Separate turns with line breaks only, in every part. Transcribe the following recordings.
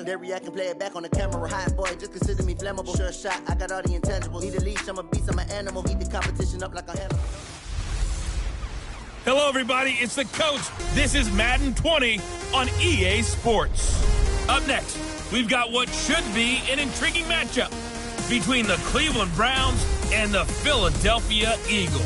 They react and play it back on the camera. Hot boy, just consider me flammable. Sure shot, I got all the intangibles. Need a leash, I'm a beast, I'm an animal. Heat the competition up like a animal.
Hello, everybody. It's the coach. This is Madden 20 on EA Sports. Up next, we've got what should be an intriguing matchup between the Cleveland Browns and the Philadelphia Eagles.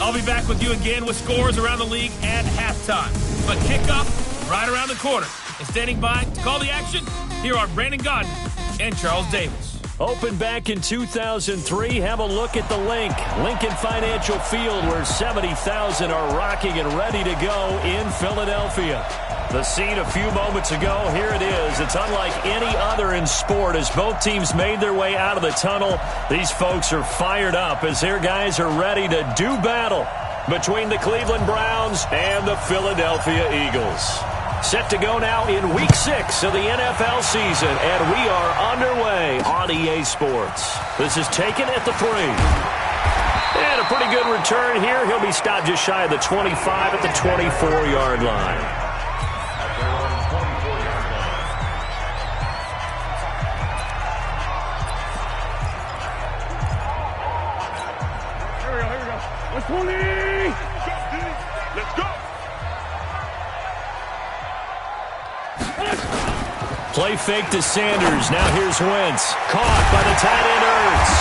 I'll be back with you again with scores around the league at halftime. But kickoff right around the corner. And standing by to call the action, here are Brandon Godden and Charles Davis.
Opened back in 2003, have a look at the Lincoln Financial Field, where 70,000 are rocking and ready to go in Philadelphia. The scene a few moments ago, here it is. It's unlike any other in sport as both teams made their way out of the tunnel. These folks are fired up as their guys are ready to do battle between the Cleveland Browns and the Philadelphia Eagles. Set to go now in Week 6 of the NFL season, and we are underway on EA Sports. This is taken at the 3. And a pretty good return here. He'll be stopped just shy of the 25 at the 24-yard line.
Here we go. Let's 20! Let's go!
Play fake to Sanders. Now here's Wentz. Caught by the tight end Ertz.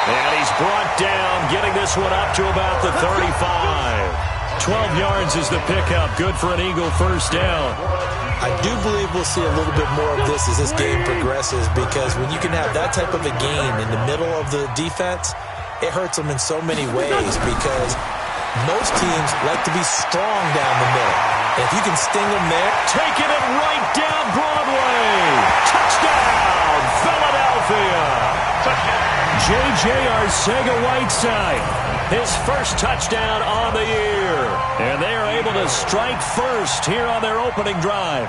And he's brought down, getting this one up to about the 35. 12 yards is the pickup. Good for an Eagle first down.
I do believe we'll see a little bit more of this as this game progresses, because when you can have that type of a gain in the middle of the defense, it hurts them in so many ways, because most teams like to be strong down the middle. And if you can sting them there.
Taking it right down Broadway. Touchdown, Philadelphia. J.J. Arcega-Whiteside, his first touchdown on the year. And they are able to strike first here on their opening drive.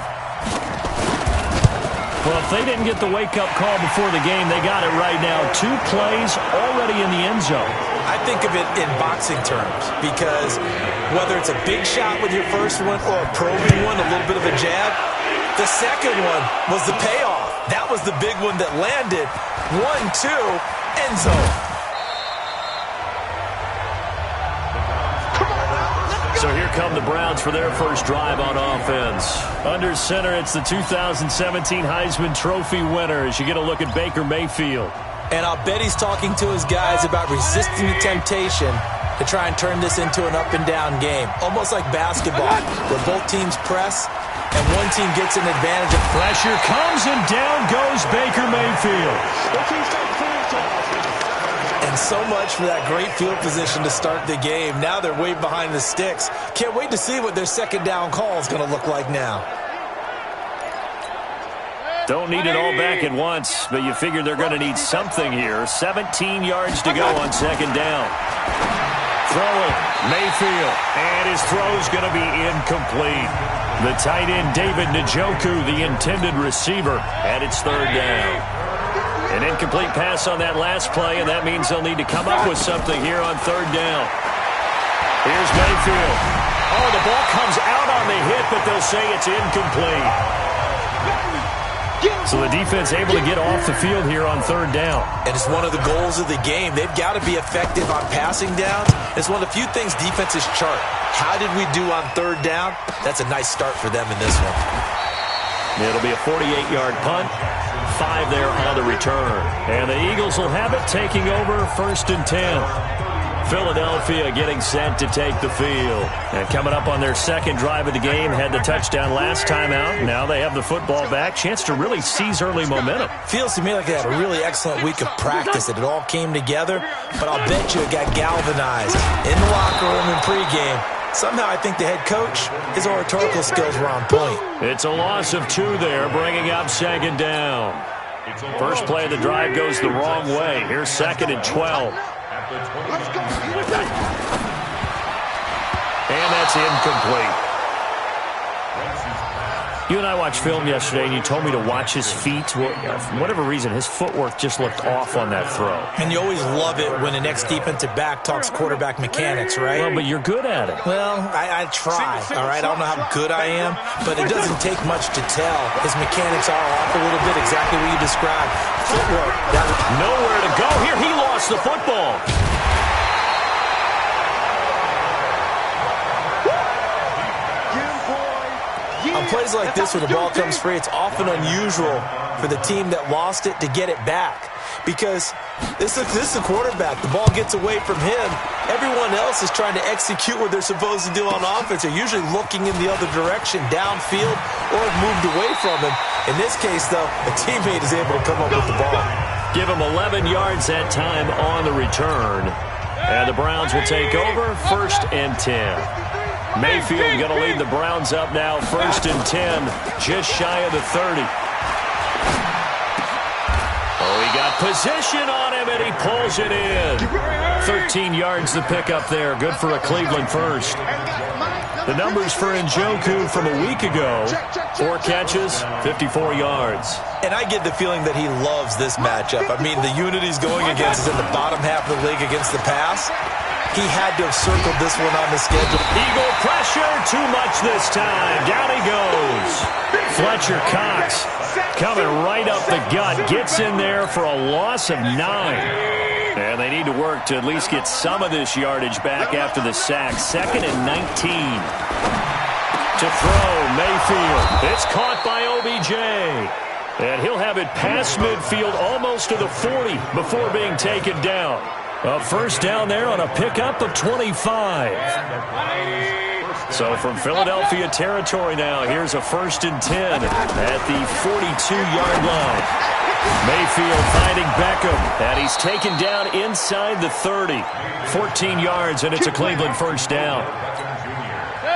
Well, if they didn't get the wake-up call before the game, they got it right now. 2 plays already in the end zone.
I think of it in boxing terms, because whether it's a big shot with your first one or a probing one, a little bit of a jab, the second one was the payoff. That was the big one that landed. 1-2, end zone.
So here come the Browns for their first drive on offense. Under center, it's the 2017 Heisman Trophy winner as you get a look at Baker Mayfield.
And I'll bet he's talking to his guys about resisting the temptation to try and turn this into an up-and-down game. Almost like basketball, where both teams press and one team gets an advantage.
Pressure comes, and down goes Baker Mayfield.
And so much for that great field position to start the game. Now they're way behind the sticks. Can't wait to see what their second down call is going to look like now.
Don't need it all back at once, but you figure they're going to need something here. 17 yards to go on second down. Throwing, Mayfield, and his throw's going to be incomplete. The tight end, David Njoku, the intended receiver, and it's third down. An incomplete pass on that last play, and that means they'll need to come up with something here on third down. Here's Mayfield. Oh, the ball comes out on the hit, but they'll say it's incomplete. So the defense able to get off the field here on third down.
And it's one of the goals of the game. They've got to be effective on passing downs. It's one of the few things defenses chart. How did we do on third down? That's a nice start for them in this one.
It'll be a 48-yard punt. 5 there on the return. And the Eagles will have it, taking over first and 10. Philadelphia getting set to take the field. And coming up on their second drive of the game, had the touchdown last time out. Now they have the football back. Chance to really seize early momentum.
Feels to me like they had a really excellent week of practice. It all came together, but I'll bet you it got galvanized in the locker room in pregame. Somehow I think the head coach, his oratorical skills were on point.
It's a loss of 2 there, bringing up second down. First play of the drive goes the wrong way. Here's second and 12. And that's incomplete. You and I watched film yesterday, and you told me to watch his feet. Well, for whatever reason, his footwork just looked off on that throw.
And you always love it when the next defensive back talks quarterback mechanics, right?
Well, but you're good at it.
Well, I try, all right? I don't know how good I am, but it doesn't take much to tell. His mechanics are off a little bit, exactly what you described. Footwork.
Nowhere to go here. He lost the football.
On plays like this where the ball comes free, it's often unusual for the team that lost it to get it back. Because this is a quarterback. The ball gets away from him. Everyone else is trying to execute what they're supposed to do on offense. They're usually looking in the other direction, downfield, or moved away from him. In this case, though, a teammate is able to come up with the ball.
Give him 11 yards that time on the return. And the Browns will take over, 1st and 10. Mayfield going to lead the Browns up now, 1st and 10, just shy of the 30. Oh, he got position on him, and he pulls it in. 13 yards to pick up there. Good for a Cleveland first. The numbers for Njoku from a week ago, 4 catches, 54 yards.
And I get the feeling that he loves this matchup. I mean, the unit he's going against is in the bottom half of the league against the pass. He had to have circled this one on the schedule.
Eagle pressure, too much this time. Down he goes. Fletcher Cox coming right up the gut. Gets in there for a loss of 9. And they need to work to at least get some of this yardage back after the sack. 2nd and 19. To throw, Mayfield. It's caught by OBJ. And he'll have it past midfield almost to the 40 before being taken down. A first down there on a pickup of 25. So from Philadelphia territory now, here's a 1st and 10 at the 42-yard line. Mayfield finding Beckham, and he's taken down inside the 30. 14 yards, and it's a Cleveland first down.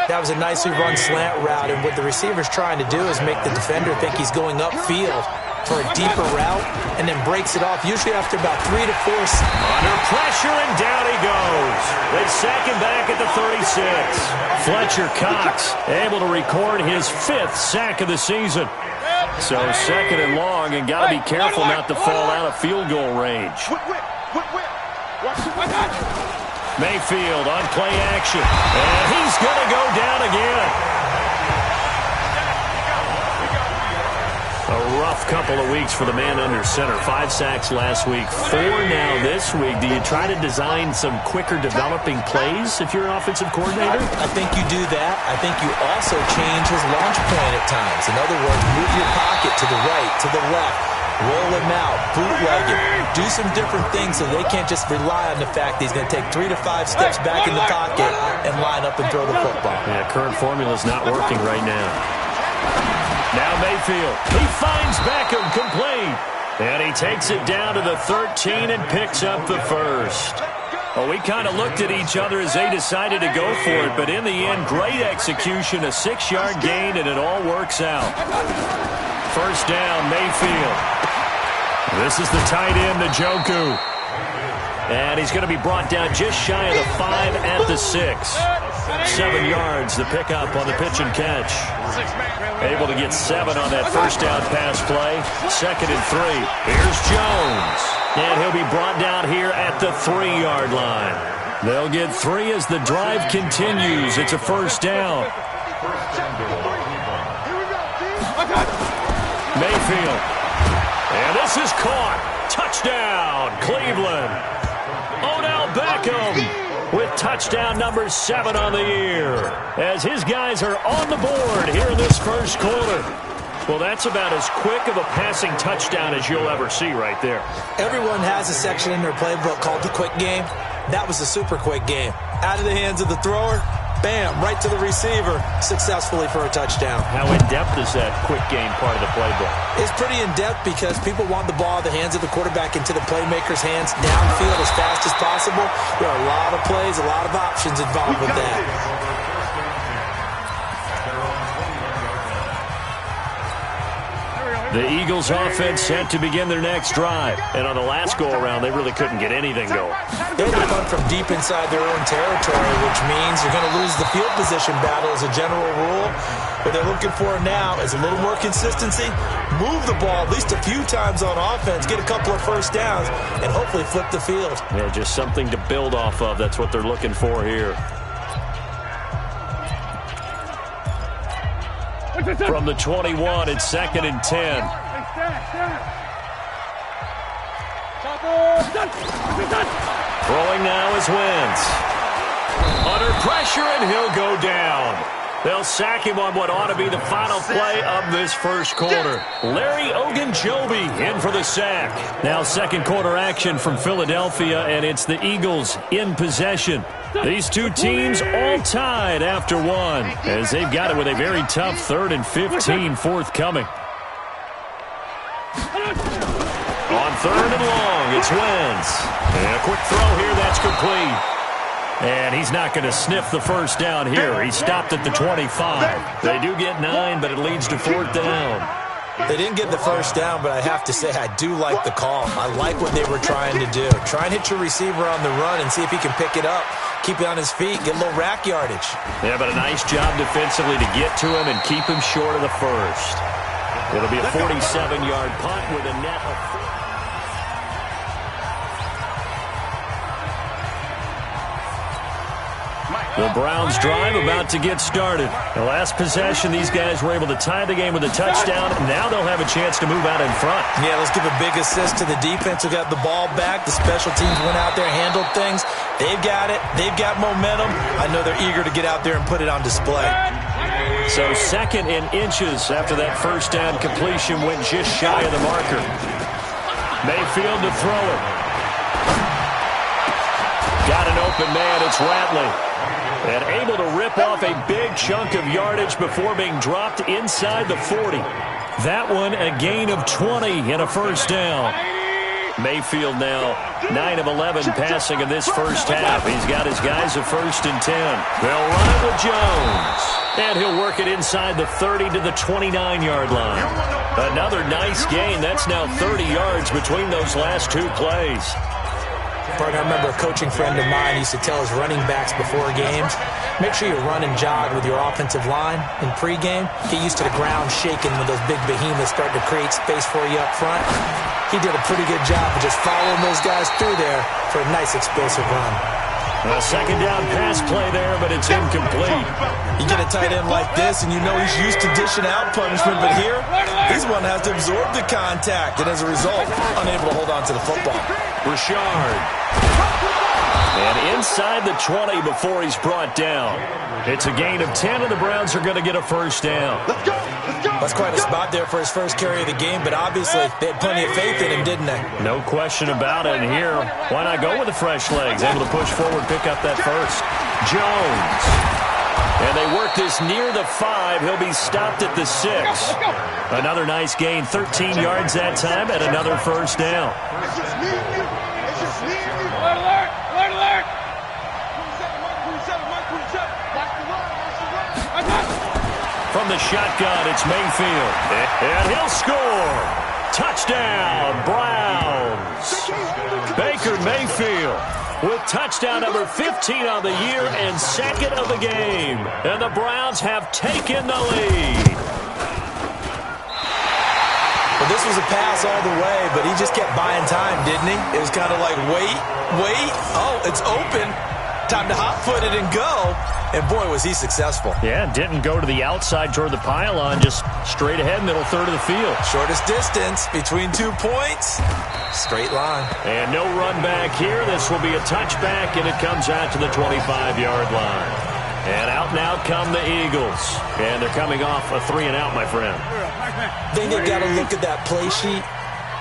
That was a nicely run slant route, and what the receiver's trying to do is make the defender think he's going upfield for a deeper route, and then breaks it off, usually after about 3 to 4.
Under pressure, and down he goes. They sack him back at the 36. Fletcher Cox able to record his 5th sack of the season. So 2nd and long, and got to be careful not to fall out of field goal range. Mayfield on play action, and he's going to go down again. A rough couple of weeks for the man under center. 5 sacks last week, 4 now this week. Do you try to design some quicker developing plays if you're an offensive coordinator?
I think you do that. I think you also change his launch point at times. In other words, move your pocket to the right, to the left. Roll him out, bootleg him. Do some different things so they can't just rely on the fact that he's going to take 3 to 5 steps back in the pocket and line up and throw the football.
Yeah, current formula's not working right now. Now Mayfield, he finds Beckham complete. And he takes it down to the 13 and picks up the first. Well, we kind of looked at each other as they decided to go for it, but in the end, great execution, a 6-yard gain, and it all works out. First down, Mayfield. This is the tight end, Njoku. And he's going to be brought down just shy of the 5 at the 6. 7 yards, the pickup on the pitch and catch. Able to get 7 on that first down pass play. 2nd and 3. Here's Jones. And he'll be brought down here at the 3-yard line. They'll get 3 as the drive continues. It's a first down. Mayfield. And this is caught. Touchdown, Cleveland. Odell Beckham with touchdown number 7 on the year, as his guys are on the board here in this first quarter. Well, that's about as quick of a passing touchdown as you'll ever see right there.
Everyone has a section in their playbook called the quick game. That was a super quick game. Out of the hands of the thrower, bam, right to the receiver, successfully for a touchdown.
How in-depth is that quick game part of the playbook?
It's pretty in-depth because people want the ball in the hands of the quarterback into the playmaker's hands downfield as fast as possible. There are a lot of plays, a lot of options involved with that.
The Eagles offense set to begin their next drive. And on the last go-around, they really couldn't get anything going.
They had to punt from deep inside their own territory, which means you're going to lose the field position battle as a general rule. What they're looking for now is a little more consistency, move the ball at least a few times on offense, get a couple of first downs, and hopefully flip the field.
Yeah, just something to build off of. That's what they're looking for here. From the 21, it's 2nd and 10. Throwing now is Wentz. Under pressure, and he'll go down. They'll sack him on what ought to be the final play of this first quarter. Larry Ogunjobi in for the sack. Now second quarter action from Philadelphia, and it's the Eagles in possession. These two teams all tied after one, as they've got it with a very tough 3rd and 15 forthcoming. On 3rd and long, it's Wentz. And a quick throw here, that's complete. And he's not going to sniff the first down here. He stopped at the 25. They do get 9, but it leads to 4th down.
They didn't get the first down, but I have to say I do like the call. I like what they were trying to do. Try and hit your receiver on the run and see if he can pick it up, keep it on his feet, get a little rack yardage.
Yeah, but a nice job defensively to get to him and keep him short of the first. It'll be a 47-yard punt with a net of 4. The Browns drive about to get started. The last possession, these guys were able to tie the game with a touchdown. Now they'll have a chance to move out in front.
Yeah, let's give a big assist to the defense who got the ball back. The special teams went out there, handled things. They've got it. They've got momentum. I know they're eager to get out there and put it on display.
So 2nd and inches after that first down completion went just shy of the marker. Mayfield to throw it. Got an open man. It's Ratley. And able to rip off a big chunk of yardage before being dropped inside the 40. That one a gain of 20 and a first down. Mayfield now 9 of 11 passing in this first half. He's got his guys at 1st and 10. They'll run it with Jones. And he'll work it inside the 30 to the 29-yard line. Another nice gain. That's now 30 yards between those last two plays.
Partner, I remember a coaching friend of mine used to tell his running backs before games, make sure you run and jog with your offensive line in pregame. Get used to the ground shaking when those big behemoths start to create space for you up front. He did a pretty good job of just following those guys through there for a nice explosive run.
A second down pass play there, but it's incomplete.
You get a tight end like this, and you know he's used to dishing out punishment, but here, he's one that has to absorb the contact, and as a result, unable to hold on to the football.
Richard. And inside the 20 before he's brought down. It's a gain of 10, and the Browns are going to get a first down.
That's quite a spot there for his first carry of the game, but obviously they had plenty of faith in him, didn't they?
No question about it. And here, why not go with the fresh legs? Able to push forward, pick up that first. Jones. And they work this near the 5. He'll be stopped at the 6. Another nice gain, 13 yards that time, and another first down. From the shotgun, it's Mayfield. And he'll score. Touchdown, Browns. Baker Mayfield with touchdown number 15 on the year and 2nd of the game. And the Browns have taken the lead.
Well, this was a pass all the way, but he just kept buying time, didn't he? It was kind of like, wait. Oh, it's open. Time to hot-foot it and go. And, boy, was he successful.
Yeah, didn't go to the outside toward the pylon, just straight ahead, middle third of the field.
Shortest distance between 2 points. Straight line.
And no run back here. This will be a touchback, and it comes out to the 25-yard line. And out come the Eagles. And they're coming off a 3-and-out, my friend.
I think they've got to look at that play sheet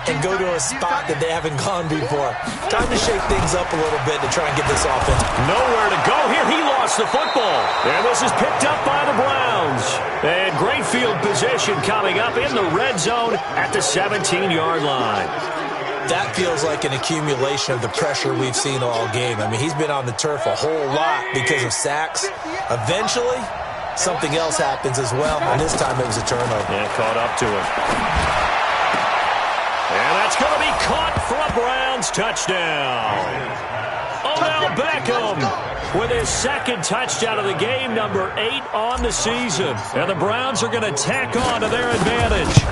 and go to a spot that they haven't gone before. Time to shake things up a little bit to try and get this offense.
Nowhere to go here. He lost the football. And this is picked up by the Browns. And great field position coming up in the red zone at the 17-yard line.
That feels like an accumulation of the pressure we've seen all game. I mean, he's been on the turf a whole lot because of sacks. Eventually, something else happens as well, and this time it was a turnover.
Yeah, caught up to him. And that's going to be caught for a Browns touchdown. Odell Beckham with his second touchdown of the game, number 8 on the season. And the Browns are going to tack on to their advantage.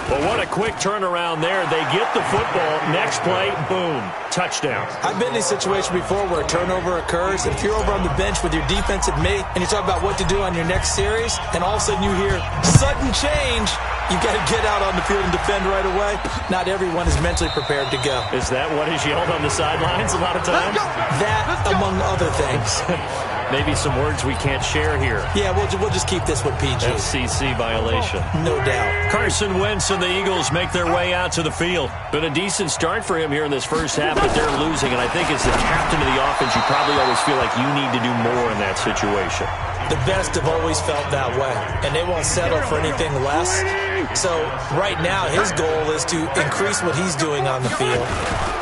Well, what a quick turnaround there. They get the football. Next play, boom, touchdown.
I've been in a situation before where a turnover occurs. If you're over on the bench with your defensive mate and you talk about what to do on your next series, and all of a sudden you hear sudden change, you got to get out on the field and defend right away. Not everyone is mentally prepared to go.
Is that what is yelled on the sidelines a lot of times?
That, among other things.
Maybe some words we can't share here.
Yeah, we'll just keep this one PG.
FCC violation.
No doubt.
Carson Wentz and the Eagles make their way out to the field. Been a decent start for him here in this first half, but they're losing. And I think as the captain of the offense, you probably always feel like you need to do more in that situation.
The best have always felt that way, and they won't settle for anything less. So right now, his goal is to increase what he's doing on the field,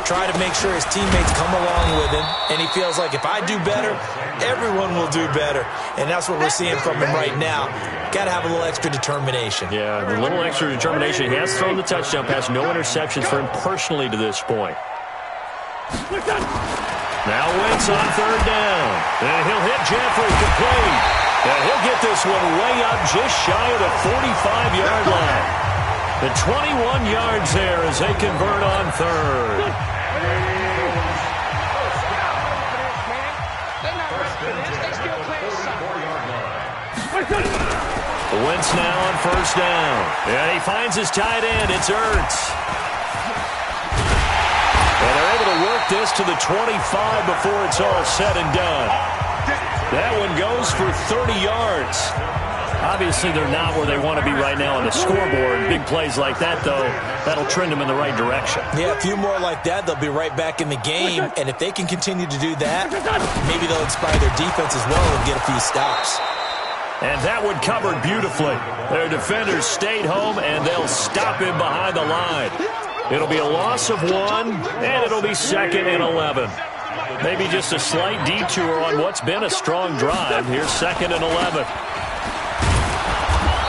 try to make sure his teammates come along with him, and he feels like if I do better, everyone will do better. And that's what we're seeing from him right now. Got to have a little extra determination.
Yeah, a little extra determination. He has thrown the touchdown pass, no interceptions for him personally to this point. Now Wentz on third down. And he'll hit Jeffrey complete. And he'll get this one way up just shy of the 45-yard line. The 21 yards there as they convert on third. Wentz now on first down. And he finds his tight end. It's Ertz. And they're able to work this to the 25 before it's all said and done. That one goes for 30 yards. Obviously, they're not where they want to be right now on the scoreboard. Big plays like that, though, that'll trend them in the right direction.
Yeah, a few more like that, they'll be right back in the game. And if they can continue to do that, maybe they'll inspire their defense as well and get a few stops.
And that one covered beautifully. Their defenders stayed home, and they'll stop him behind the line. It'll be a loss of 1, and it'll be 2nd and 11. Maybe just a slight detour on what's been a strong drive. Here's 2nd and 11.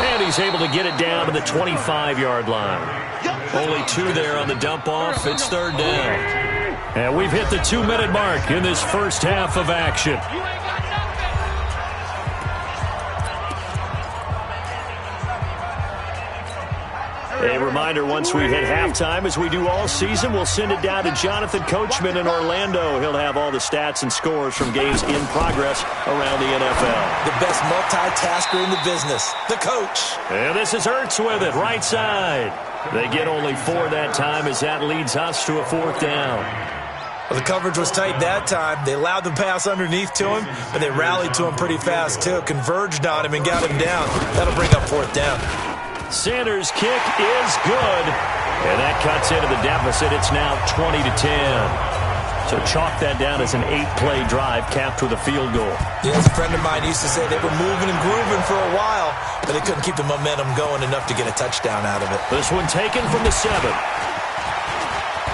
And he's able to get it down to the 25-yard line. Only 2 there on the dump-off. It's third down. And we've hit the 2-minute mark in this first half of action. A reminder, once we hit halftime, as we do all season, we'll send it down to Jonathan Coachman in Orlando. He'll have all the stats and scores from games in progress around the NFL.
The best multitasker in the business, the coach.
And this is Ertz with it, right side. They get only 4 that time as that leads us to a 4th down.
Well, the coverage was tight that time. They allowed the pass underneath to him, but they rallied to him pretty fast, too. Converged on him and got him down. That'll bring up 4th down.
Sanders' kick is good. And that cuts into the deficit. It's now 20-10. So chalk that down as an 8-play drive capped with a field goal.
Yes, a friend of mine used to say they were moving and grooving for a while, but they couldn't keep the momentum going enough to get a touchdown out of it.
This one taken from the 7.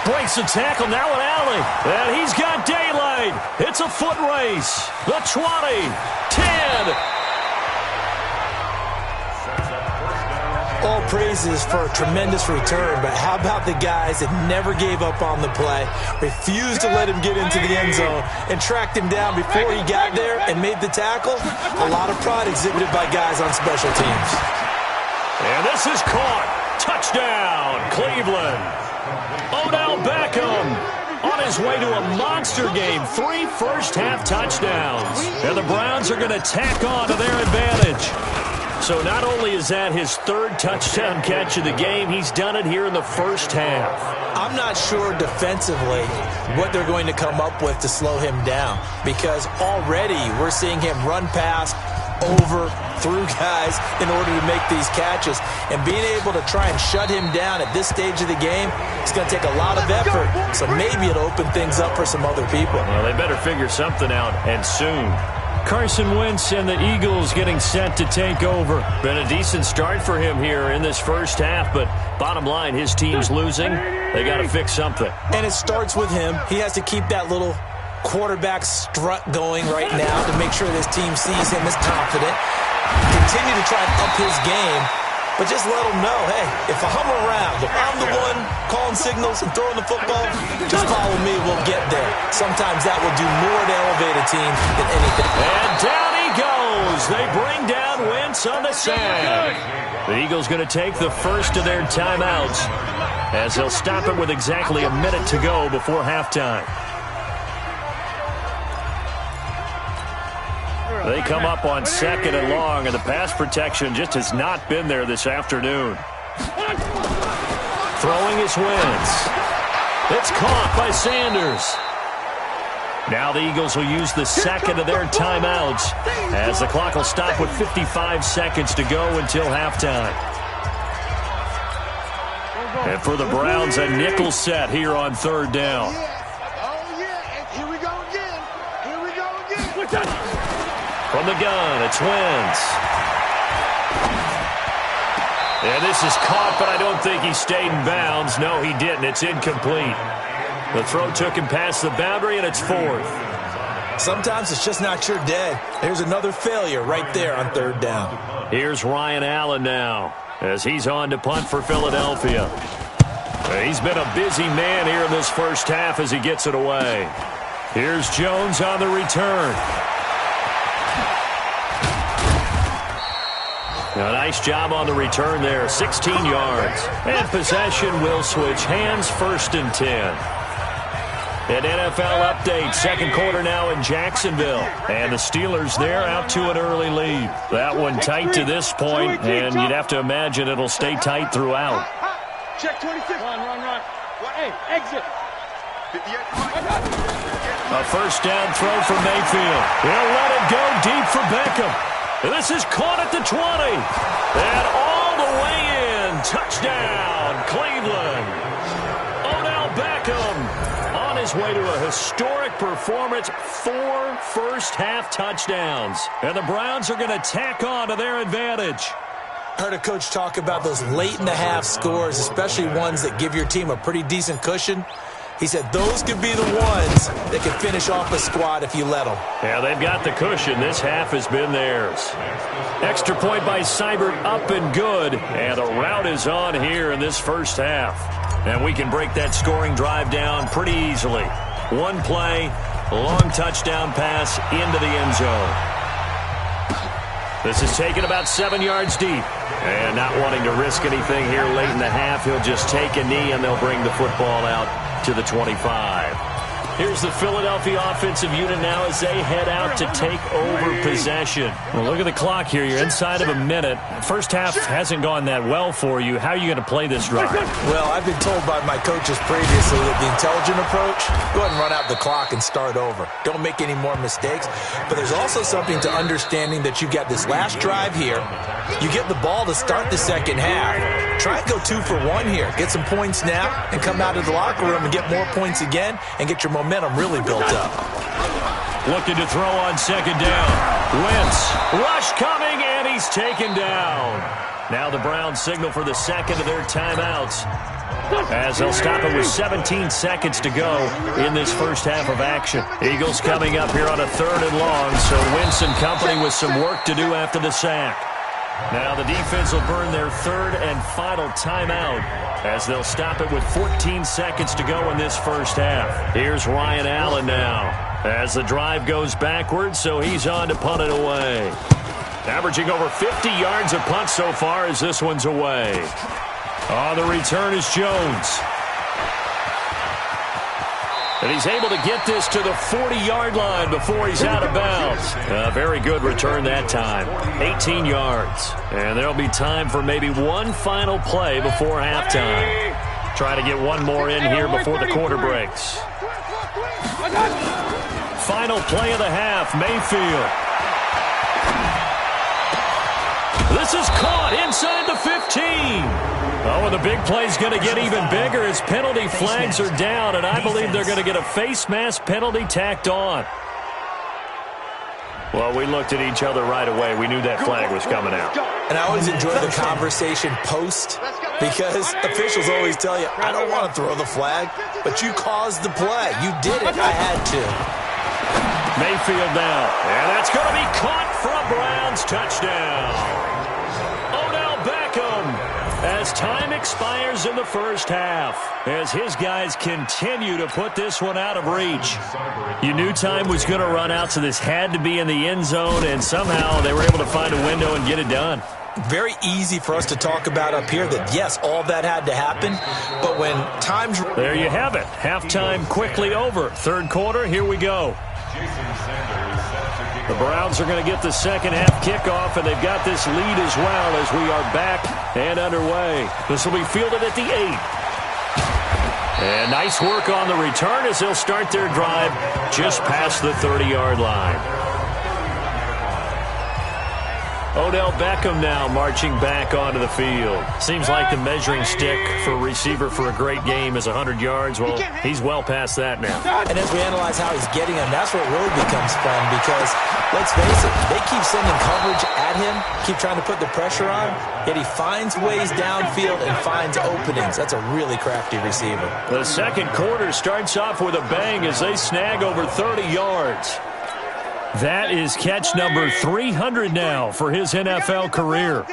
Breaks the tackle, now an alley. And he's got daylight. It's a foot race. The 20, 10.
All praises for a tremendous return, but how about the guys that never gave up on the play, refused to let him get into the end zone, and tracked him down before he got there and made the tackle? A lot of pride exhibited by guys on special teams.
And this is caught. Touchdown, Cleveland. Odell Beckham on his way to a monster game. 3 first-half touchdowns. And the Browns are going to tack on to their advantage. So not only is that his 3rd touchdown catch of the game, he's done it here in the first half.
I'm not sure defensively what they're going to come up with to slow him down, because already we're seeing him run past, over, through guys in order to make these catches. And being able to try and shut him down at this stage of the game, it's going to take a lot of effort. So maybe it'll open things up for some other people.
Well, they better figure something out, and soon. Carson Wentz and the Eagles getting set to take over. Been a decent start for him here in this first half, but bottom line, his team's losing. They got to fix something.
And it starts with him. He has to keep that little quarterback strut going right now to make sure this team sees him as confident. Continue to try and up his game. but just let them know, hey, if I'm around, if I'm the one calling signals and throwing the football, just follow me, we'll get there. Sometimes that will do more to elevate a team than anything.
And down he goes. They bring down Wentz on the sack. The Eagles going to take the first of their timeouts as they'll stop it with exactly a minute to go before halftime. They come up on 2nd and long, and the pass protection just has not been there this afternoon. Throwing is Wentz. It's caught by Sanders. Now the Eagles will use the second of their timeouts as the clock will stop with 55 seconds to go until halftime. And for the Browns, a nickel set here on 3rd down.
Here we go again.
From the gun, it's Wentz. And this is caught, but I don't think he stayed in bounds. No, he didn't. It's incomplete. The throw took him past the boundary, and it's 4th.
Sometimes it's just not your day. There's another failure right there on 3rd down.
Here's Ryan Allen now as he's on to punt for Philadelphia. He's been a busy man here in this first half as he gets it away. Here's Jones on the return. A nice job on the return there, 16 yards. And possession will switch hands, 1st and 10. An NFL update, 2nd quarter now in Jacksonville. And the Steelers there out to an early lead. That one tight to this point, and you'd have to imagine it'll stay tight throughout.
Check 26. Run. Hey, exit.
A 1st down throw for Mayfield. He'll let it go deep for Beckham. This is caught at the 20. And all the way in. Touchdown, Cleveland. Odell Beckham on his way to a historic performance. 4 first-half touchdowns. And the Browns are going to tack on to their advantage.
Heard a coach talk about those late-in-the-half scores, especially ones that give your team a pretty decent cushion. He said those could be the ones that could finish off a squad if you let them.
Yeah, they've got the cushion. This half has been theirs. Extra point by Seibert, up and good. And the route is on here in this first half. And we can break that scoring drive down pretty easily. One play, long touchdown pass into the end zone. This is taken about 7 yards deep. And not wanting to risk anything here late in the half, he'll just take a knee and they'll bring the football out to the 25. Here's the Philadelphia offensive unit now as they head out to take over possession. Well, look at the clock here. You're inside of a minute. First half hasn't gone that well for you. How are you going to play this drive?
Well, I've been told by my coaches previously that the intelligent approach, go ahead and run out the clock and start over. Don't make any more mistakes. But there's also something to understanding that you got this last drive here. You get the ball to start the second half. Try and go 2 for 1 here. Get some points now and come out of the locker room and get more points again and get your momentum really built up.
Looking to throw on 2nd down. Wentz, rush coming, and he's taken down. Now the Browns signal for the second of their timeouts as they'll stop it with 17 seconds to go in this first half of action. Eagles coming up here on a 3rd and long, so Wentz and company with some work to do after the sack. Now the defense will burn their 3rd and final timeout as they'll stop it with 14 seconds to go in this first half. Here's Ryan Allen now as the drive goes backwards, so he's on to punt it away. Averaging over 50 yards a punt so far as this one's away. On the return is Jones. And he's able to get this to the 40-yard line before he's out of bounds. A very good return that time. 18 yards. And there'll be time for maybe one final play before halftime. Try to get one more in here before the quarter breaks. Final play of the half, Mayfield. This is caught inside the 15. Oh, and the big play's going to get even bigger as penalty flags are down, and I believe they're going to get a face mask penalty tacked on. Well, we looked at each other right away. We knew that flag was coming out.
And I always enjoy the conversation post because officials always tell you, I don't want to throw the flag, but you caused the play. You did it. I had to.
Mayfield now, and that's going to be caught for a Browns touchdown. Odell Beckham as time expires in the first half, as his guys continue to put this one out of reach. You knew time was going to run out, so this had to be in the end zone, and somehow they were able to find a window and get it done.
Very easy for us to talk about up here that, yes, all that had to happen, but when time's...
There you have it. Halftime quickly over. Third quarter, here we go. The Browns are going to get the second half kickoff, and they've got this lead as well as we are back and underway. This will be fielded at the 8. And nice work on the return as they'll start their drive just past the 30-yard line. Odell Beckham now marching back onto the field. Seems like the measuring stick for a receiver for a great game is 100 yards. Well, he's well past that now.
And as we analyze how he's getting them, that's what really becomes fun because, let's face it, they keep sending coverage at him, keep trying to put the pressure on, yet he finds ways downfield and finds openings. That's a really crafty receiver.
The second quarter starts off with a bang as they snag over 30 yards. That is catch number 300 now for his NFL career.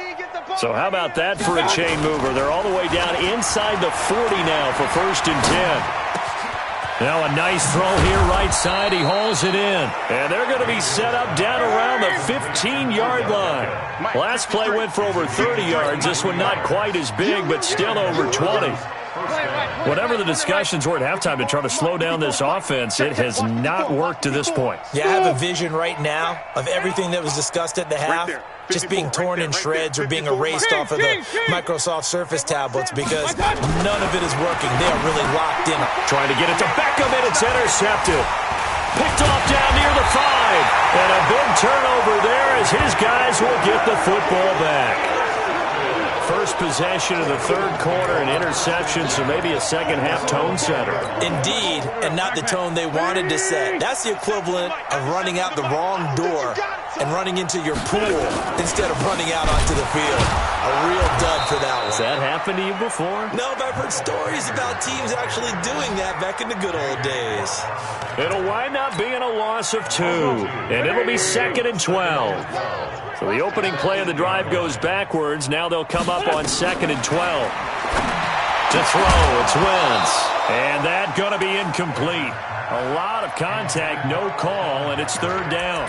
So how about that for a chain mover? They're all the way down inside the 40 now for 1st and 10. Now a nice throw here right side. He hauls it in. And they're going to be set up down around the 15-yard line. Last play went for over 30 yards. This one not quite as big, but still over 20. Whatever the discussions were at halftime to try to slow down this offense, it has not worked to this point.
Yeah, I have a vision right now of everything that was discussed at the half just being torn in shreds or being erased off of the Microsoft Surface tablets because none of it is working. They are really locked in.
Trying to get it to Beckham, and it's intercepted. Picked off down near the 5. And a big turnover there as his guys will get the football back. First possession of the third quarter, an interception, so maybe a second-half tone setter.
Indeed, and not the tone they wanted to set. That's the equivalent of running out the wrong door and running into your pool instead of running out onto the field. A real dud for that one.
Has that happened to you before?
No, but I've heard stories about teams actually doing that back in the good old days.
It'll wind up being a loss of 2, and it'll be 2nd and 12. So the opening play of the drive goes backwards. Now they'll come up on 2nd and 12. To throw, it's Wentz. And that's going to be incomplete. A lot of contact, no call, and it's 3rd down.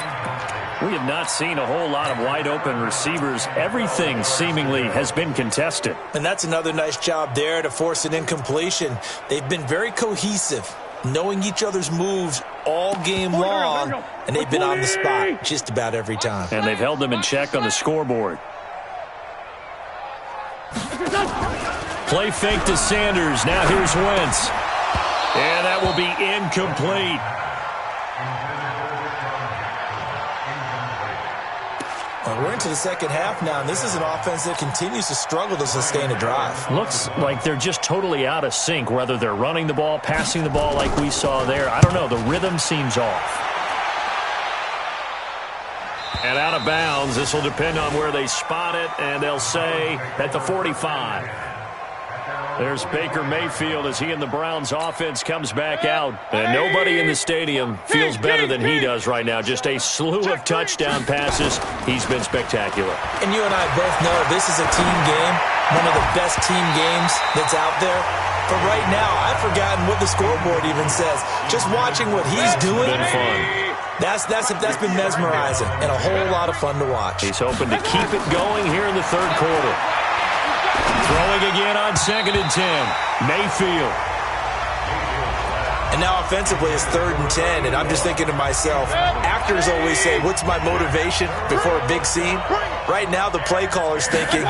We have not seen a whole lot of wide-open receivers. Everything seemingly has been contested.
And that's another nice job there to force an incompletion. They've been very cohesive, knowing each other's moves all game long, and they've been on the spot just about every time.
And they've held them in check on the scoreboard. Play fake to Sanders. Now here's Wentz. And that will be incomplete.
Well, we're into the second half now, and this is an offense that continues to struggle to sustain a drive.
Looks like they're just totally out of sync, whether they're running the ball, passing the ball like we saw there. I don't know. The rhythm seems off. And out of bounds. This will depend on where they spot it, and they'll say at the 45. There's Baker Mayfield as he and the Browns offense comes back out. And nobody in the stadium feels better than he does right now. Just a slew of touchdown passes. He's been spectacular.
And you and I both know this is a team game, one of the best team games that's out there. But right now, I've forgotten what the scoreboard even says. Just watching what he's doing.
Been fun.
That's been mesmerizing and a whole lot of fun to watch.
He's hoping to keep it going here in the third quarter. Throwing again on 2nd and 10. Mayfield.
And now offensively it's 3rd and 10, and I'm just thinking to myself, actors always say, what's my motivation before a big scene? Right now the play caller's thinking,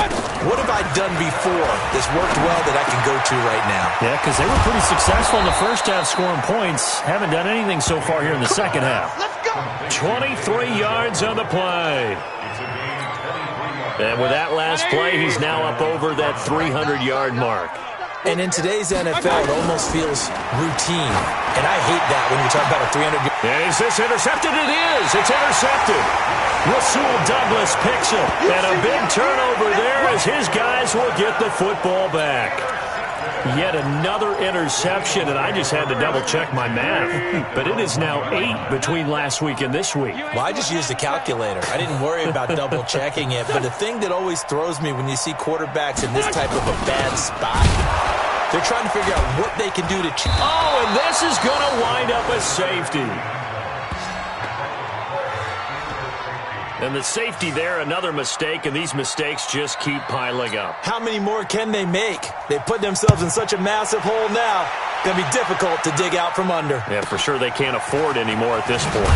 what have I done before that's worked well that I can go to right now?
Yeah, because they were pretty successful in the first half scoring points. Haven't done anything so far here in the second half. 23 yards on the play. And with that last play, he's now up over that 300-yard mark.
And in today's NFL, it almost feels routine. And I hate that when you talk about a 300-yard.
Is this intercepted? It is. It's intercepted. Rasul Douglas picks it. And a big turnover there as his guys will get the football back. Yet another interception, and I just had to double-check my math. But it is now 8 between last week and this week.
Well, I just used a calculator. I didn't worry about double-checking it. But the thing that always throws me when you see quarterbacks in this type of a bad spot, they're trying to figure out what they can do to change.
Oh, and this is going to wind up a safety. And the safety there, another mistake, and these mistakes just keep piling up.
How many more can they make? They put themselves in such a massive hole now. Going to be difficult to dig out from under.
Yeah, for sure they can't afford any more at this point.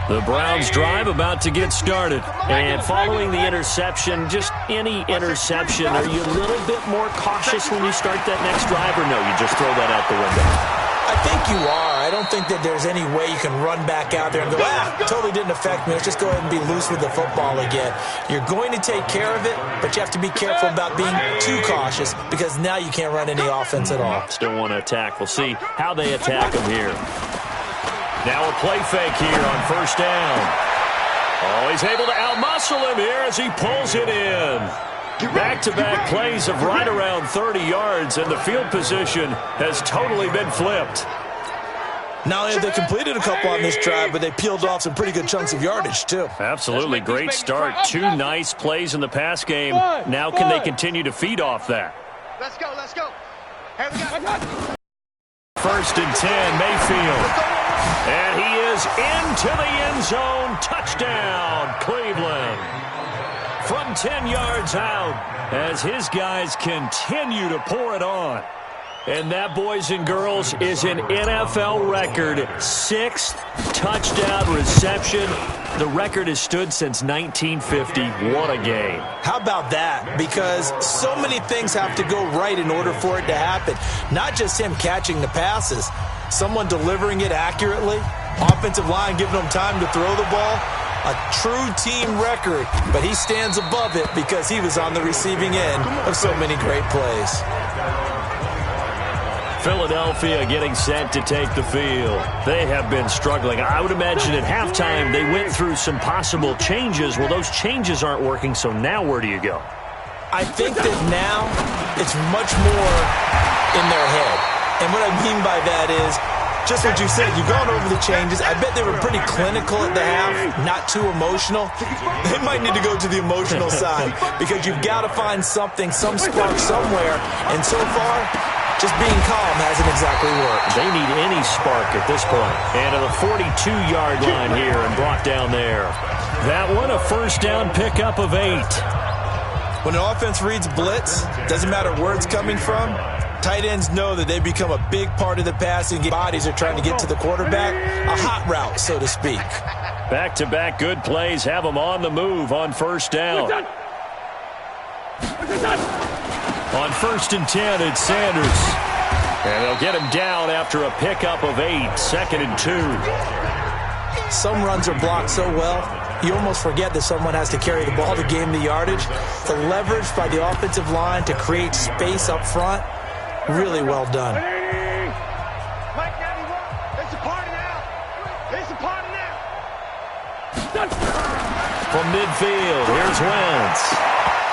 The Browns drive about to get started. And following the interception, just any interception, are you a little bit more cautious when you start that next drive, or no, you just throw that out the window?
I think you are. I don't think that there's any way you can run back out there and go, totally didn't affect me. Let's just go ahead and be loose with the football again. You're going to take care of it, but you have to be careful about being too cautious because now you can't run any offense at all.
Still want to attack. We'll see how they attack them here. Now a play fake here on first down. Oh, he's able to outmuscle him here as he pulls it in. Back-to-back plays of right around 30 yards, and the field position has totally been flipped.
Not only have they completed a couple on this drive, but they peeled off some pretty good chunks of yardage, too.
Absolutely. Great start. 2 nice plays in the pass game. Now can they continue to feed off that?
Let's go, let's go. Here we go.
First and 10, Mayfield. And he is into the end zone. Touchdown, Cleveland. From 10 yards out as his guys continue to pour it on. And that, boys and girls, is an NFL record 6th touchdown reception. The record has stood since 1950. What a game.
How about that? Because so many things have to go right in order for it to happen. Not just him catching the passes. Someone delivering it accurately. Offensive line giving them time to throw the ball. A true team record. But he stands above it because he was on the receiving end of so many great plays.
Philadelphia getting set to take the field. They have been struggling. I would imagine at halftime they went through some possible changes. Well, those changes aren't working, so now where do you go?
I think that now it's much more in their head. And what I mean by that is just what you said. You've gone over the changes. I bet they were pretty clinical at the half, not too emotional. They might need to go to the emotional side because you've got to find something, some spark somewhere. And so far, just being calm hasn't exactly worked.
They need any spark at this point. And to the 42-yard line here and brought down there. That one a first down pickup of 8.
When an offense reads blitz, doesn't matter where it's coming from, tight ends know that they become a big part of the passing game. Bodies are trying to get to the quarterback, a hot route, so to speak.
Back-to-back good plays have them on the move on first down. On first and 10, it's Sanders. And they'll get him down after a pickup of 8, 2nd and 2.
Some runs are blocked so well, you almost forget that someone has to carry the ball to gain the yardage. The leverage by the offensive line to create space up front, really well done.
From midfield, here's Wentz.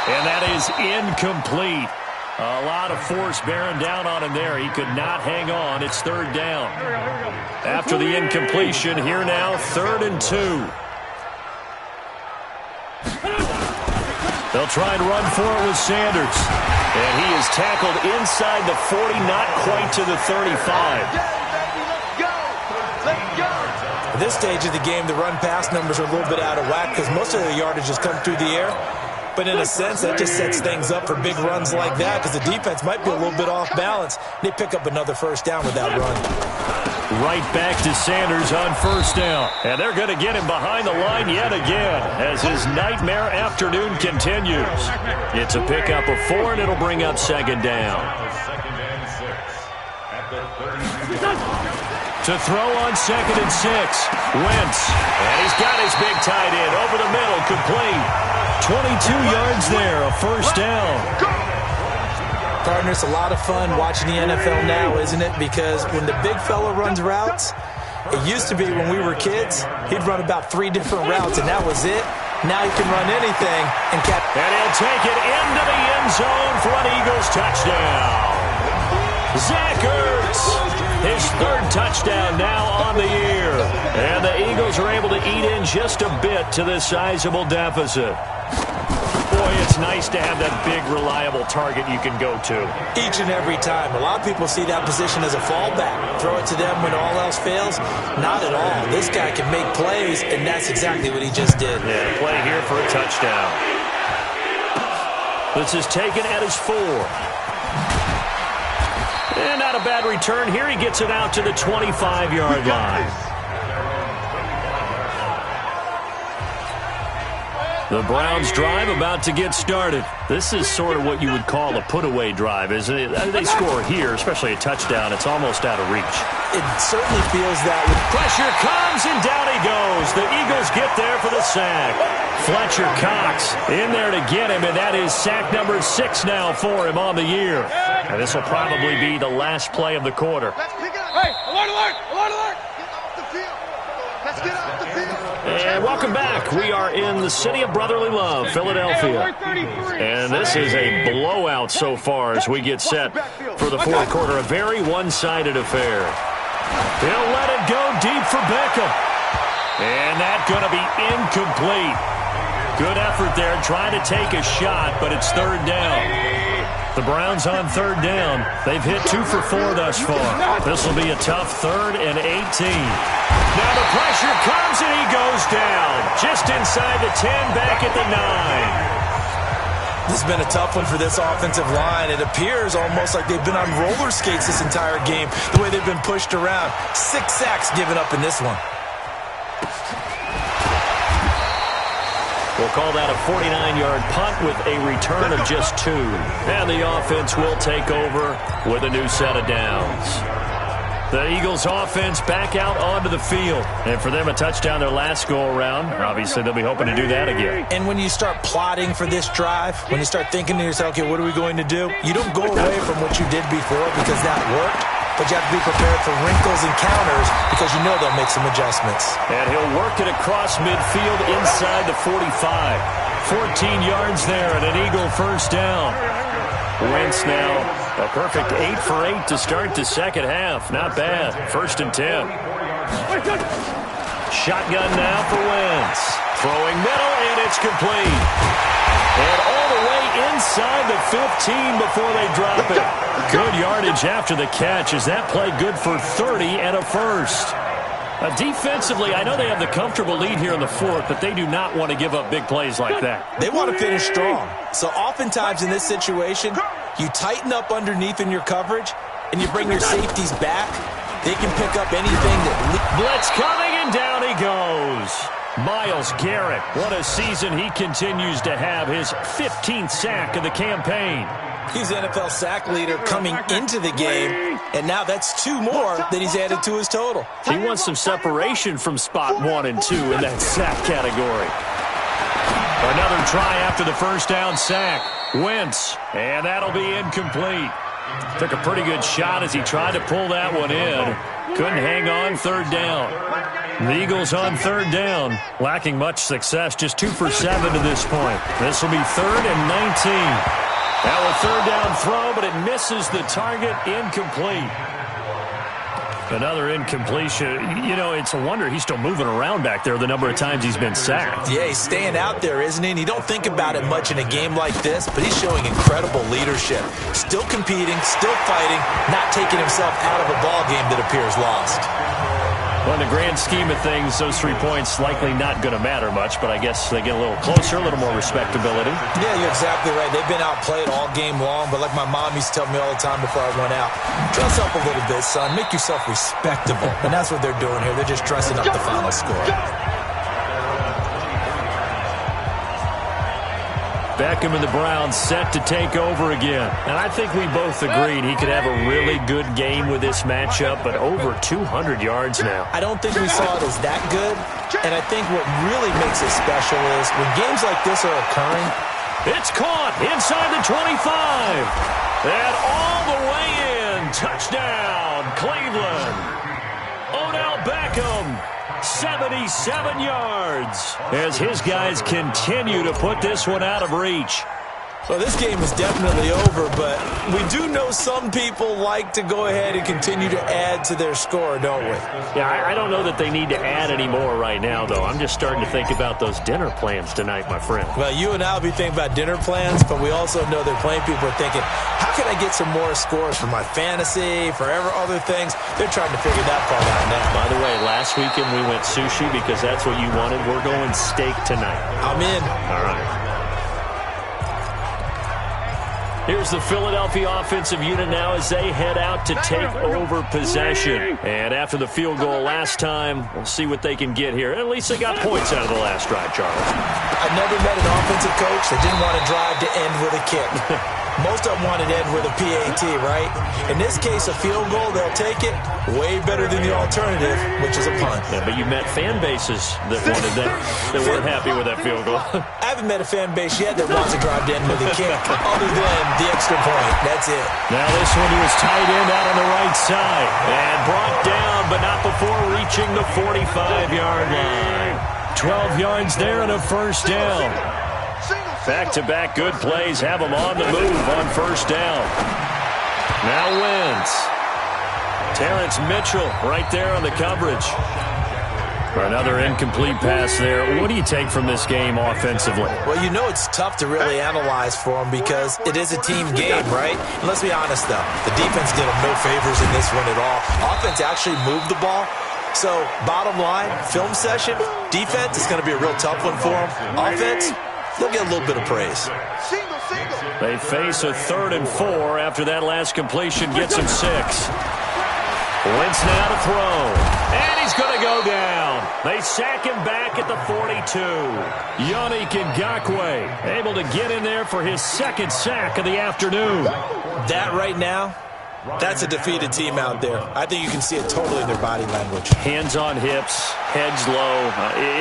And that is incomplete. A lot of force bearing down on him there. He could not hang on. It's 3rd down. After the incompletion, here now, 3rd and 2. They'll try and run for it with Sanders. And he is tackled inside the 40, not quite to the 35.
At this stage of the game, the run-pass numbers are a little bit out of whack because most of the yardage has come through the air. But in a sense, that just sets things up for big runs like that because the defense might be a little bit off balance. They pick up another first down with that run.
Right back to Sanders on first down. And they're going to get him behind the line yet again as his nightmare afternoon continues. It's a pickup of 4, and it'll bring up 2nd down. To throw on 2nd and 6, Wentz. And he's got his big tight end over the middle, complete. 22 yards there, a first down.
Partner, it's a lot of fun watching the NFL now, isn't it? Because when the big fella runs routes, It used to be when we were kids, he'd run about 3 different routes, and that was it. Now he can run anything and catch.
And he'll take it into the end zone for an Eagles touchdown. Zach Ertz, his 3rd touchdown now on the year. And the Eagles are able to eat in just a bit to this sizable deficit. Boy, it's nice to have that big, reliable target you can go to.
Each and every time. A lot of people see that position as a fallback. Throw it to them when all else fails. Not at all. This guy can make plays, and that's exactly what he just did.
Yeah, play here for a touchdown. This is taken at his 4. And not a bad return here. He gets it out to the 25-yard line. The Browns drive about to get started. This is sort of what you would call a put-away drive, isn't it? They score here, especially a touchdown. It's almost out of reach.
It certainly feels that way.
Pressure comes, and down he goes. The Eagles get there for the sack. Fletcher Cox in there to get him, and that is sack number 6 now for him on the year. And this will probably be the last play of the quarter.
Hey, alert, alert, alert, alert. Get off the field. Let's get off the field.
And welcome back. We are in the city of brotherly love, Philadelphia. And this is a blowout so far as we get set for the 4th quarter. A very one-sided affair. He'll let it go deep for Beckham. And that's going to be incomplete. Good effort there trying to take a shot, but it's 3rd down. The Browns on 3rd down. They've hit 2 for 4 thus far. This will be a tough 3rd and 18. Now the pressure comes and he goes down. Just inside the 10, back at the 9.
This has been a tough one for this offensive line. It appears almost like they've been on roller skates this entire game, the way they've been pushed around. 6 sacks given up in this one.
We'll call that a 49-yard punt with a return of just 2. And the offense will take over with a new set of downs. The Eagles offense back out onto the field. And for them, a touchdown their last go-around. Obviously, they'll be hoping to do that again.
And when you start plotting for this drive, when you start thinking to yourself, okay, what are we going to do? You don't go away from what you did before because that worked. But you have to be prepared for wrinkles and counters because you know they'll make some adjustments.
And he'll work it across midfield inside the 45. 14 yards there and an Eagle 1st down. Wentz now a perfect 8 for 8 to start the 2nd half. Not bad. 1st and 10. Shotgun now for Wentz. Throwing middle, and it's complete. And all the way inside the 15 before they drop it. Good yardage after the catch. Is that play good for 30 and a 1st? Defensively, I know they have the comfortable lead here in the 4th, but they do not want to give up big plays like that.
They want to finish strong. So oftentimes in this situation, you tighten up underneath in your coverage, and you bring your safeties back. They can pick up anything that...
Blitz coming, and down he goes. Myles Garrett, what a season he continues to have. His 15th sack of the campaign.
He's the NFL sack leader coming into the game, and now that's 2 more that he's added to his total.
He wants some separation from spot 1 and 2 in that sack category. Another try after the 1st down sack. Wentz, and that'll be incomplete. Took a pretty good shot as he tried to pull that one in. Couldn't hang on 3rd down. The Eagles on 3rd down, lacking much success, just 2 for 7 to this point. This will be 3rd and 19. Now a 3rd down throw, but it misses the target, incomplete. Another incompletion. You know, it's a wonder he's still moving around back there the number of times he's been sacked.
Yeah, he's staying out there, isn't he? And you don't think about it much in a game like this, but he's showing incredible leadership. Still competing, still fighting, not taking himself out of a ball game that appears lost.
Well, in the grand scheme of things, those 3 points likely not going to matter much, but I guess they get a little closer, a little more respectability.
Yeah, you're exactly right. They've been outplayed all game long, but like my mom used to tell me all the time before I went out, dress up a little bit, son. Make yourself respectable. And that's what they're doing here. They're just dressing up the final score.
Beckham and the Browns set to take over again. And I think we both agreed he could have a really good game with this matchup, but over 200 yards now.
I don't think we saw it as that good. And I think what really makes it special is when games like this are occurring.
It's caught inside the 25. And all the way in. Touchdown, Cleveland. Odell Beckham, 77 yards, as his guys continue to put this one out of reach.
Well, this game is definitely over, but we do know some people like to go ahead and continue to add to their score, don't we?
Yeah, I don't know that they need to add any more right now, though. I'm just starting to think about those dinner plans tonight, my friend.
Well, you and I will be thinking about dinner plans, but we also know they're playing people are thinking, how can I get some more scores for my fantasy, for other things? They're trying to figure that part out now.
By the way, last weekend we went sushi because that's what you wanted. We're going steak tonight.
I'm in.
All right. Here's the Philadelphia offensive unit now as they head out to take over possession. And after the field goal last time, we'll see what they can get here. At least they got points out of the last drive, Charles.
I've never met an offensive coach that didn't want to drive to end with a kick. Most of them want to end with a PAT, right? In this case, a field goal, they'll take it. Way better than the alternative, which is a punt.
Yeah, but you met fan bases that wanted that, that weren't happy with that field goal.
I haven't met a fan base yet that wants to drive to end with a kick, other than the extra point. That's it.
Now this one was tight end out on the right side. And brought down, but not before reaching the 45-yard line. 12 yards there and a first down. Back-to-back good plays have them on the move on first down. Now Wentz. Terrence Mitchell right there on the coverage. For another incomplete pass there. What do you take from this game offensively?
Well, you know it's tough to really analyze for them because it is a team game, right? And let's be honest, though. The defense did them no favors in this one at all. Offense actually moved the ball. So, bottom line, film session, defense is going to be a real tough one for them. Offense, they'll get a little bit of praise.
They face a 3rd and 4 after that last completion gets them 6. Wentz now to throw. And he's going to go down. They sack him back at the 42. Yannick Ngakoue able to get in there for his 2nd sack of the afternoon.
That right now, that's a defeated team out there. I think you can see it totally in their body language.
Hands on hips, heads low.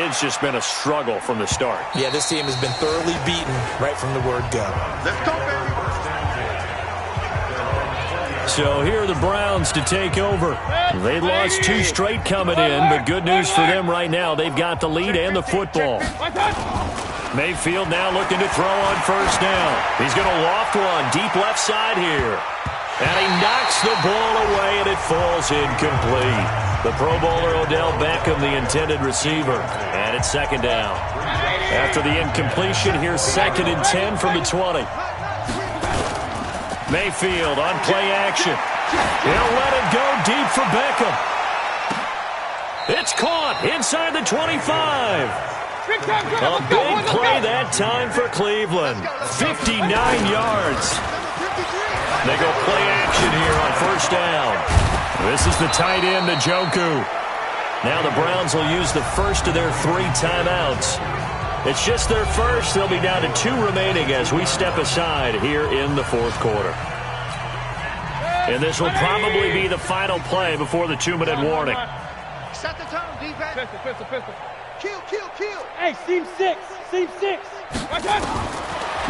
It's just been a struggle from the start.
Yeah, this team has been thoroughly beaten right from the word go.
Let's go, baby.
So here are the Browns to take over. They lost 2 straight coming in, but good news for them right now. They've got the lead and the football. Mayfield now looking to throw on first down. He's going to loft one deep left side here. And he knocks the ball away, and it falls incomplete. The Pro Bowler Odell Beckham, the intended receiver. And it's 2nd down. After the incompletion, here's 2nd and 10 from the 20. Mayfield on play action. He'll let it go deep for Beckham. It's caught inside the 25. A big play that time for Cleveland. 59 yards. They go play action here on first down. This is the tight end, Njoku. Now the Browns will use the first of their 3 timeouts. It's just their first. They'll be down to 2 remaining as we step aside here in the 4th quarter. And this will probably be the final play before the 2-minute warning.
Set the tone, defense. Pistol. Kill.
Hey, seam 6.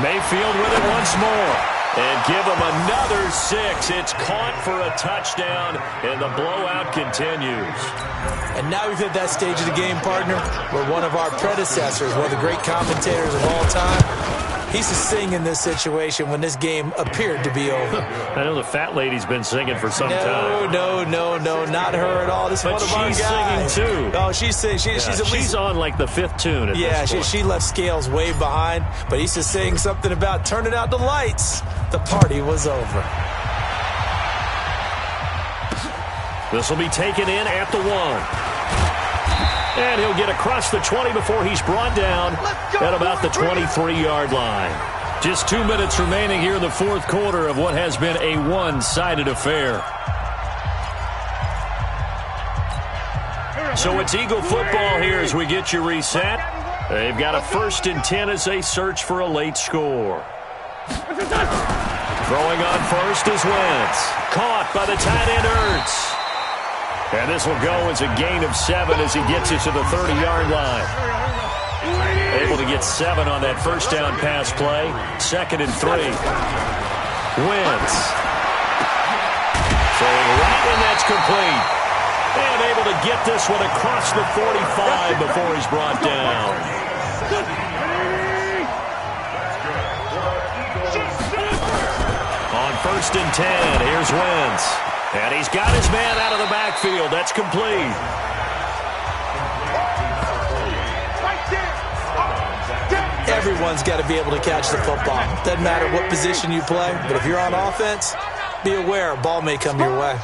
Mayfield with it once more. And give him another 6. It's caught for a touchdown, and the blowout continues.
And now we've hit that stage of the game, partner, where one of our predecessors, one of the great commentators of all time, he's to sing in this situation when this game appeared to be over.
I know the fat lady's been singing for some time.
No, not her at all. This is one of our guys.
She's singing, too.
Oh, she's singing. She's
on, like, the 5th tune at this point.
She left Scales way behind, but he's just saying something about turning out the lights. The party was over.
This will be taken in at the 1. And he'll get across the 20 before he's brought down at about the 23-yard line. Just 2 minutes remaining here in the 4th quarter of what has been a one-sided affair. So it's Eagle football here as we get you reset. They've got a 1st and 10 as they search for a late score. Throwing on first is Wentz. Caught by the tight end Ertz. And this will go as a gain of 7 as he gets it to the 30-yard line. Able to get 7 on that first down pass play. 2nd and 3. Wentz. Throwing right, and that's complete. And able to get this one across the 45 before he's brought down. On 1st and 10, here's Wentz. And he's got his man out of the backfield. That's complete.
Everyone's got to be able to catch the football. Doesn't matter what position you play, but if you're on offense, be aware a ball may come your way.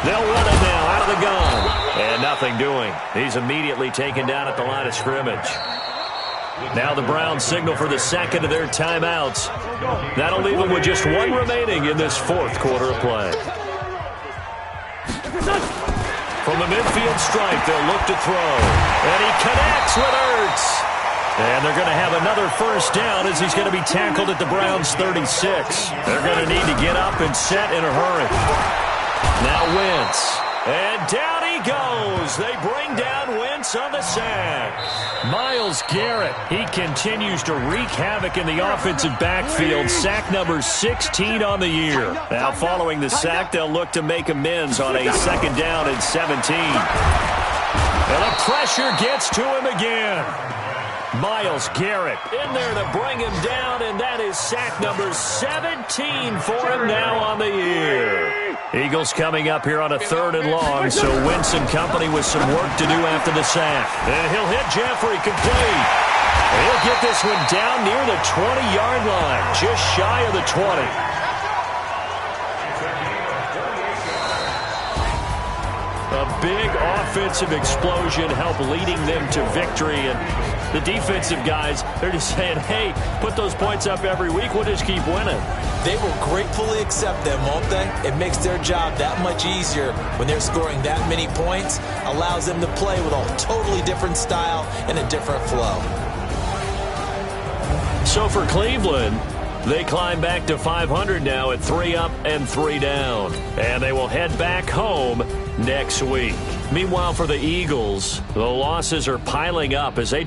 They'll run it now out of the gun. And nothing doing. He's immediately taken down at the line of scrimmage. Now the Browns signal for the second of their timeouts. That'll leave them with just one remaining in this 4th quarter of play. From the midfield stripe, they'll look to throw. And he connects with Ertz. And they're going to have another first down as he's going to be tackled at the Browns' 36. They're going to need to get up and set in a hurry. Now Wentz. And down he goes. They bring down Wentz on the sack. Myles Garrett, he continues to wreak havoc in the offensive backfield. Sack number 16 on the year. Now following the sack, they'll look to make amends on a 2nd down and 17. And the pressure gets to him again. Myles Garrett in there to bring him down, and that is sack number 17 for him now on the year. Eagles coming up here on a 3rd and long, so Wentz and company with some work to do after the sack. And he'll hit Jeffrey complete. He'll get this one down near the 20-yard line, just shy of the 20. A big offensive explosion helped leading them to victory. And the defensive guys, they're just saying, hey, put those points up every week. We'll just keep winning.
They will gratefully accept them, won't they? It makes their job that much easier when they're scoring that many points. Allows them to play with a totally different style and a different flow.
So for Cleveland, they climb back to 500 now at 3 up and 3 down. And they will head back home next week. Meanwhile, for the Eagles, the losses are piling up as they